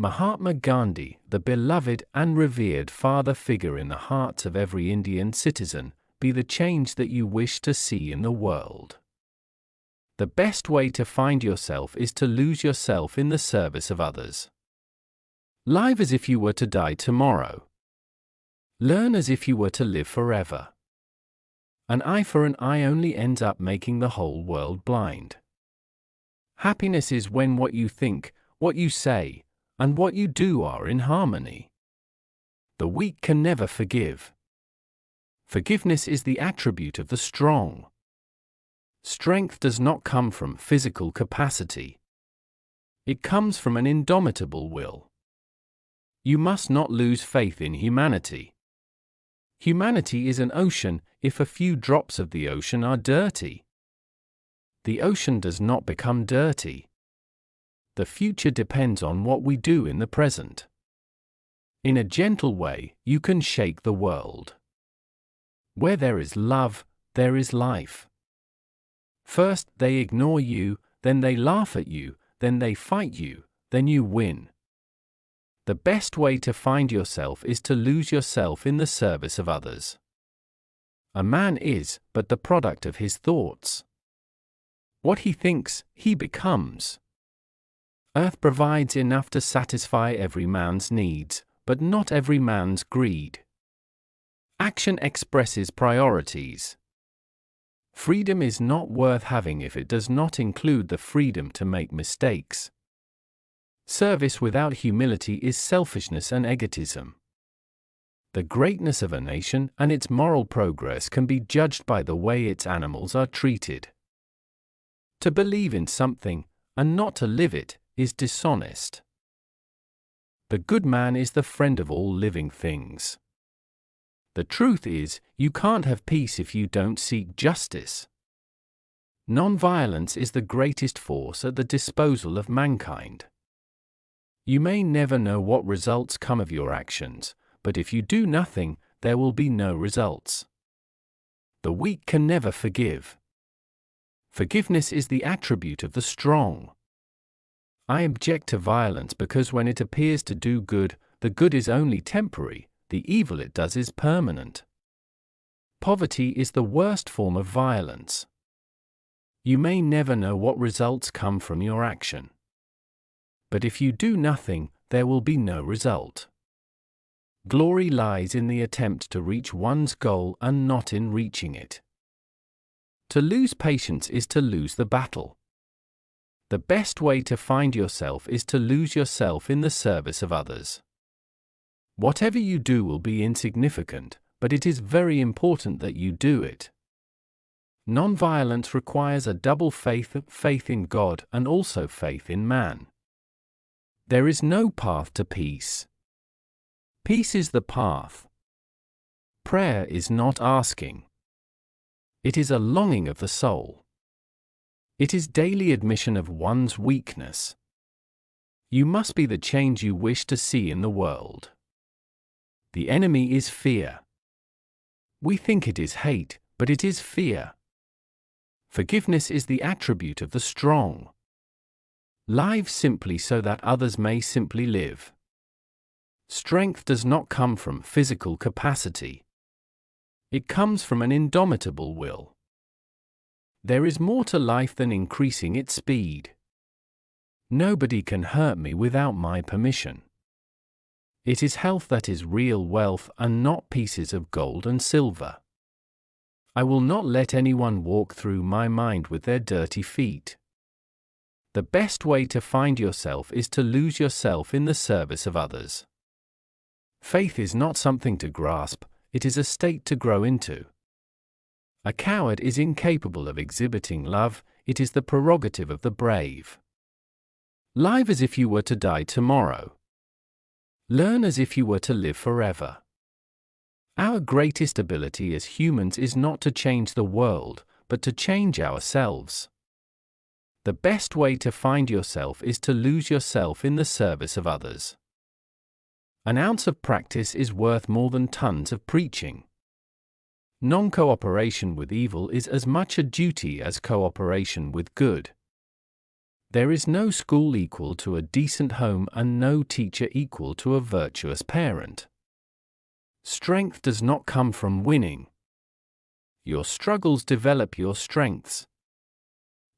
Mahatma Gandhi, the beloved and revered father figure in the hearts of every Indian citizen, be the change that you wish to see in the world. The best way to find yourself is to lose yourself in the service of others. Live as if you were to die tomorrow. Learn as if you were to live forever. An eye for an eye only ends up making the whole world blind. Happiness is when what you think, what you say, and what you do are in harmony. The weak can never forgive. Forgiveness is the attribute of the strong. Strength does not come from physical capacity. It comes from an indomitable will. You must not lose faith in humanity. Humanity is an ocean if a few drops of the ocean are dirty. The ocean does not become dirty. The future depends on what we do in the present. In a gentle way, you can shake the world. Where there is love, there is life. First they ignore you, then they laugh at you, then they fight you, then you win. The best way to find yourself is to lose yourself in the service of others. A man is but the product of his thoughts. What he thinks, he becomes. Earth provides enough to satisfy every man's needs, but not every man's greed. Action expresses priorities. Freedom is not worth having if it does not include the freedom to make mistakes. Service without humility is selfishness and egotism. The greatness of a nation and its moral progress can be judged by the way its animals are treated. To believe in something, and not to live it, is dishonest. The good man is the friend of all living things. The truth is, you can't have peace if you don't seek justice. Non-violence is the greatest force at the disposal of mankind. You may never know what results come of your actions, but if you do nothing, there will be no results. The weak can never forgive. Forgiveness is the attribute of the strong. I object to violence because when it appears to do good, the good is only temporary, the evil it does is permanent. Poverty is the worst form of violence. You may never know what results come from your action. But if you do nothing, there will be no result. Glory lies in the attempt to reach one's goal and not in reaching it. To lose patience is to lose the battle. The best way to find yourself is to lose yourself in the service of others. Whatever you do will be insignificant, but it is very important that you do it. Non-violence requires a double faith in God and also faith in man. There is no path to peace. Peace is the path. Prayer is not asking. It is a longing of the soul. It is daily admission of one's weakness. You must be the change you wish to see in the world. The enemy is fear. We think it is hate, but it is fear. Forgiveness is the attribute of the strong. Live simply so that others may simply live. Strength does not come from physical capacity. It comes from an indomitable will. There is more to life than increasing its speed. Nobody can hurt me without my permission. It is health that is real wealth and not pieces of gold and silver. I will not let anyone walk through my mind with their dirty feet. The best way to find yourself is to lose yourself in the service of others. Faith is not something to grasp, it is a state to grow into. A coward is incapable of exhibiting love, it is the prerogative of the brave. Live as if you were to die tomorrow. Learn as if you were to live forever. Our greatest ability as humans is not to change the world, but to change ourselves. The best way to find yourself is to lose yourself in the service of others. An ounce of practice is worth more than tons of preaching. Non-cooperation with evil is as much a duty as cooperation with good. There is no school equal to a decent home and no teacher equal to a virtuous parent. Strength does not come from winning. Your struggles develop your strengths.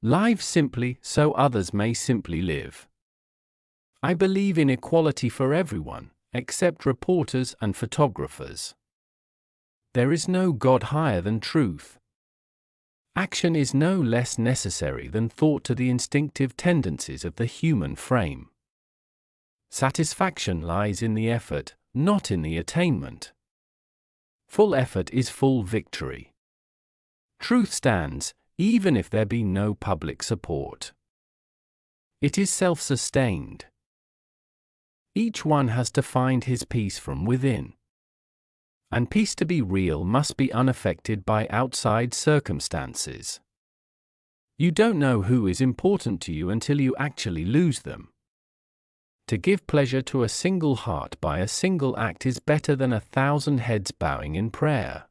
Live simply so others may simply live. I believe in equality for everyone, except reporters and photographers. There is no God higher than truth. Action is no less necessary than thought to the instinctive tendencies of the human frame. Satisfaction lies in the effort, not in the attainment. Full effort is full victory. Truth stands, even if there be no public support. It is self-sustained. Each one has to find his peace from within. And peace to be real must be unaffected by outside circumstances. You don't know who is important to you until you actually lose them. To give pleasure to a single heart by a single act is better than 1,000 heads bowing in prayer.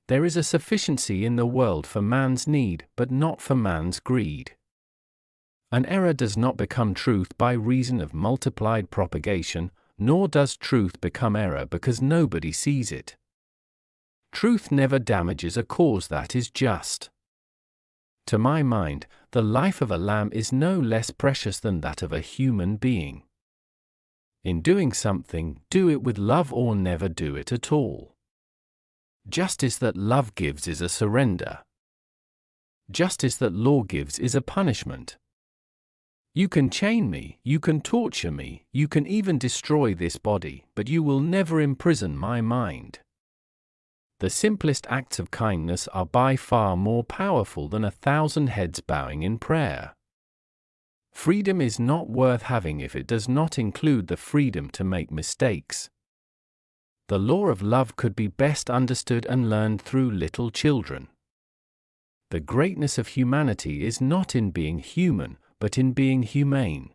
There is a sufficiency in the world for man's need, but not for man's greed. An error does not become truth by reason of multiplied propagation, nor does truth become error because nobody sees it. Truth never damages a cause that is just. To my mind, the life of a lamb is no less precious than that of a human being. In doing something, do it with love or never do it at all. Justice that love gives is a surrender. Justice that law gives is a punishment. You can chain me, you can torture me, you can even destroy this body, but you will never imprison my mind. The simplest acts of kindness are by far more powerful than 1,000 heads bowing in prayer. Freedom is not worth having if it does not include the freedom to make mistakes. The law of love could be best understood and learned through little children. The greatness of humanity is not in being human, but in being humane.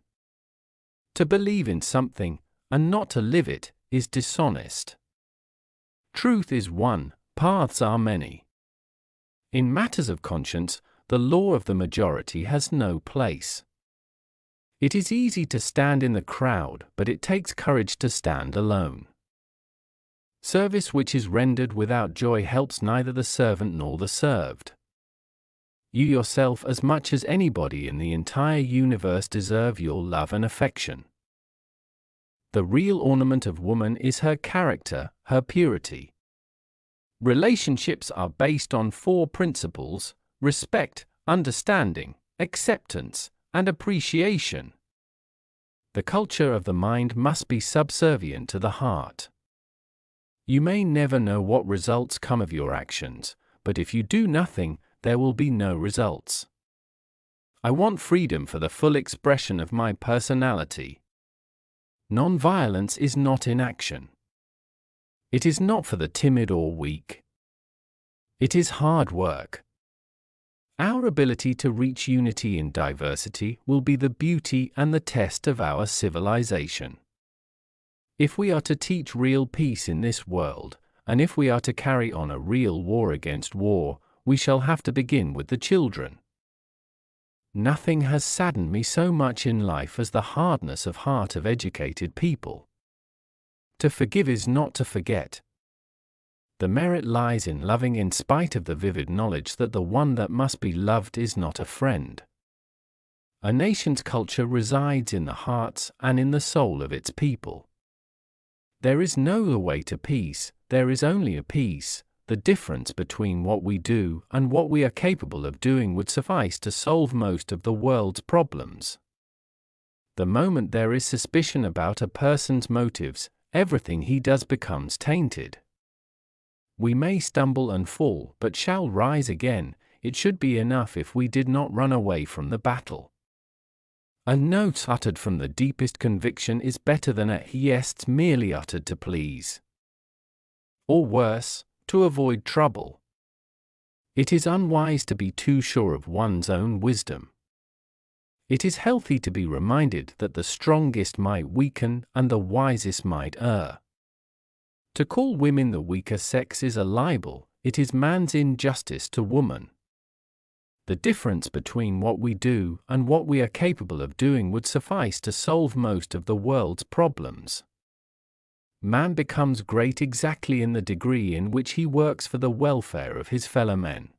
To believe in something, and not to live it, is dishonest. Truth is one, paths are many. In matters of conscience, the law of the majority has no place. It is easy to stand in the crowd, but it takes courage to stand alone. Service which is rendered without joy helps neither the servant nor the served. You yourself as much as anybody in the entire universe deserve your love and affection. The real ornament of woman is her character, her purity. Relationships are based on 4 principles: respect, understanding, acceptance, and appreciation. The culture of the mind must be subservient to the heart. You may never know what results come of your actions, but if you do nothing, there will be no results. I want freedom for the full expression of my personality. Non-violence is not inaction. It is not for the timid or weak. It is hard work. Our ability to reach unity in diversity will be the beauty and the test of our civilization. If we are to teach real peace in this world, and if we are to carry on a real war against war, we shall have to begin with the children. Nothing has saddened me so much in life as the hardness of heart of educated people. To forgive is not to forget. The merit lies in loving in spite of the vivid knowledge that the one that must be loved is not a friend. A nation's culture resides in the hearts and in the soul of its people. There is no way to peace, there is only a peace. The difference between what we do and what we are capable of doing would suffice to solve most of the world's problems. The moment there is suspicion about a person's motives, everything he does becomes tainted. We may stumble and fall, but shall rise again. It should be enough if we did not run away from the battle. A note uttered from the deepest conviction is better than a yes merely uttered to please. Or worse, to avoid trouble. It is unwise to be too sure of one's own wisdom. It is healthy to be reminded that the strongest might weaken and the wisest might err. To call women the weaker sex is a libel, it is man's injustice to woman. The difference between what we do and what we are capable of doing would suffice to solve most of the world's problems. Man becomes great exactly in the degree in which he works for the welfare of his fellow men.